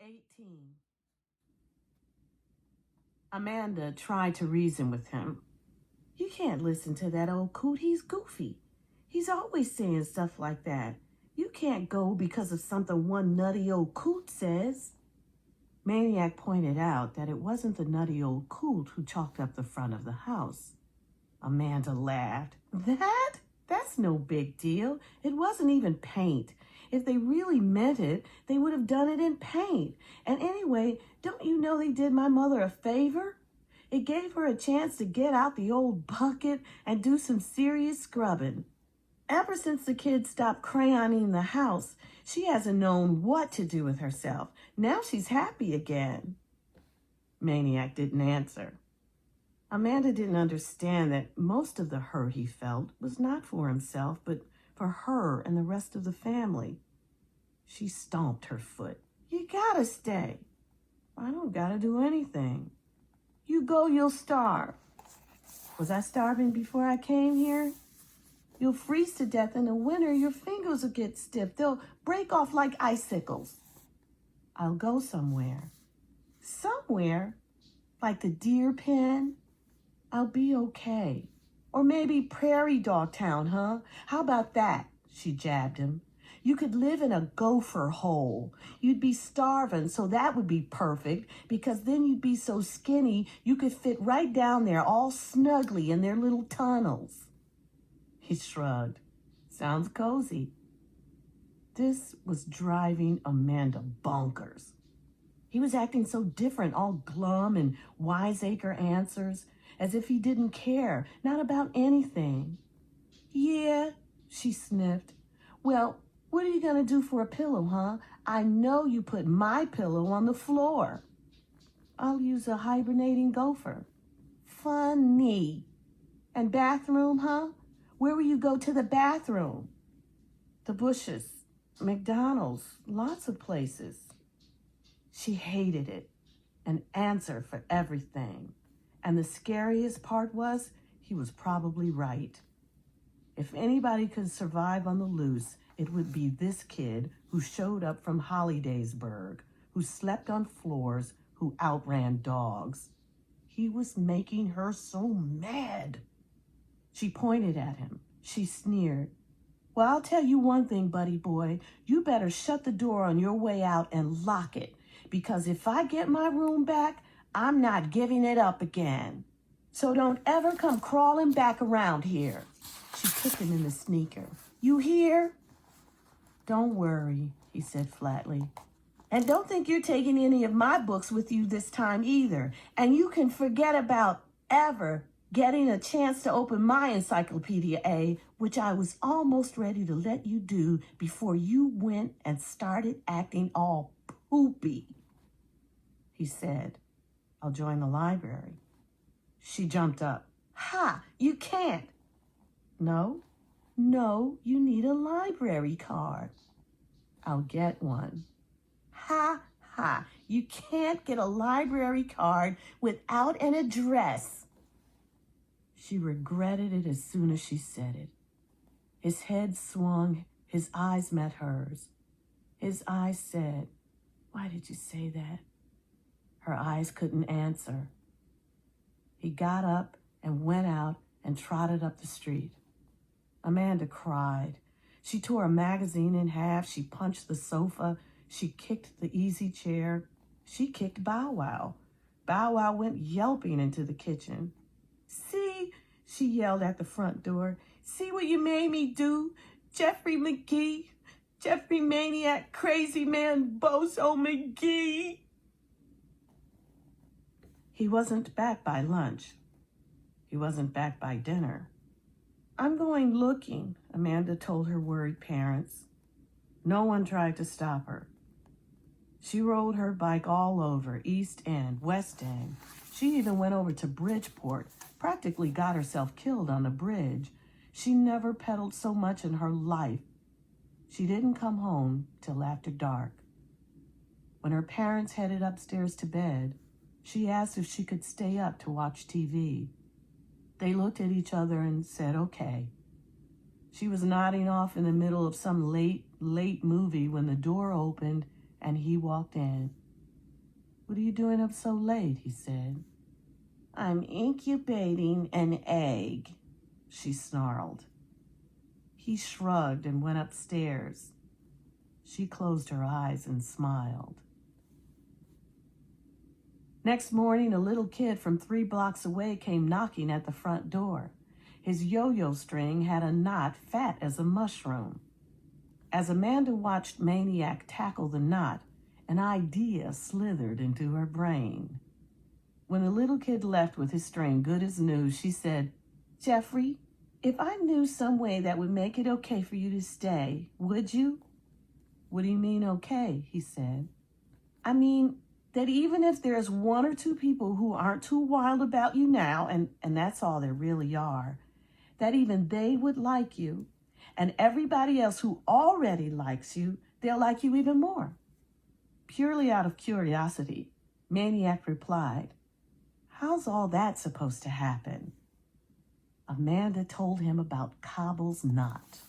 18. Amanda tried to reason with him. You can't listen to that old coot. He's goofy. He's always saying stuff like that. You can't go because of something one nutty old coot says. Maniac pointed out that it wasn't the nutty old coot who chalked up the front of the house. Amanda laughed. That's no big deal. It wasn't even paint. If they really meant it, they would have done it in paint. And anyway, don't you know they did my mother a favor? It gave her a chance to get out the old bucket and do some serious scrubbing. Ever since the kids stopped crayoning the house, she hasn't known what to do with herself. Now she's happy again. Maniac didn't answer. Amanda didn't understand that most of the hurt he felt was not for himself, but for her and the rest of the family. She stomped her foot. You gotta stay. I don't gotta do anything. You go, you'll starve. Was I starving before I came here? You'll freeze to death in the winter. Your fingers will get stiff. They'll break off like icicles. I'll go somewhere. Somewhere? Like the deer pen? I'll be okay. Or maybe Prairie Dog Town, huh? How about that? She jabbed him. You could live in a gopher hole. You'd be starving, so that would be perfect, because then you'd be so skinny you could fit right down there all snugly in their little tunnels. He shrugged. Sounds cozy. This was driving Amanda bonkers. He was acting so different, all glum and wiseacre answers, as if he didn't care, not about anything. Yeah, she sniffed. Well, what are you going to do for a pillow, huh? I know you put my pillow on the floor. I'll use a hibernating gopher. Funny. And bathroom, huh? Where will you go to the bathroom? The bushes, McDonald's, lots of places. She hated it, an answer for everything. And the scariest part was, he was probably right. If anybody could survive on the loose, it would be this kid who showed up from Hollidaysburg, who slept on floors, who outran dogs. He was making her so mad. She pointed at him. She sneered. Well, I'll tell you one thing, buddy boy. You better shut the door on your way out and lock it, because if I get my room back, I'm not giving it up again. So don't ever come crawling back around here. She kicked him in the sneaker. You hear? Don't worry, he said flatly. And don't think you're taking any of my books with you this time either. And you can forget about ever getting a chance to open my Encyclopedia A, which I was almost ready to let you do before you went and started acting all poopy. He said, I'll join the library. She jumped up. Ha! You can't. No, you need a library card. I'll get one. Ha! You can't get a library card without an address. She regretted it as soon as she said it. His head swung, his eyes met hers. His eyes said, why did you say that? Her eyes couldn't answer. He got up and went out and trotted up the street. Amanda cried. She tore a magazine in half. She punched the sofa. She kicked the easy chair. She kicked Bow Wow. Bow Wow went yelping into the kitchen. See, she yelled at the front door. See what you made me do, Jeffrey Magee, Jeffrey Maniac, crazy man, Bozo Magee. He wasn't back by lunch. He wasn't back by dinner. I'm going looking, Amanda told her worried parents. No one tried to stop her. She rode her bike all over, East End, West End. She even went over to Bridgeport, practically got herself killed on the bridge. She never pedaled so much in her life. She didn't come home till after dark. When her parents headed upstairs to bed, she asked if she could stay up to watch TV. They looked at each other and said, okay. She was nodding off in the middle of some late movie when the door opened and he walked in. "What are you doing up so late?" he said. "I'm incubating an egg," she snarled. He shrugged and went upstairs. She closed her eyes and smiled. Next morning, a little kid from 3 blocks away came knocking at the front door. His yo-yo string had a knot fat as a mushroom. As Amanda watched Maniac tackle the knot, an idea slithered into her brain. When the little kid left with his string good as new, she said, "Jeffrey, if I knew some way that would make it okay for you to stay, would you?" "What do you mean okay?" he said. "I mean that even if there's 1 or 2 people who aren't too wild about you now, and that's all there really are, that even they would like you, and everybody else who already likes you, they'll like you even more." Purely out of curiosity, Maniac replied, "How's all that supposed to happen?" Amanda told him about Cobble's knot.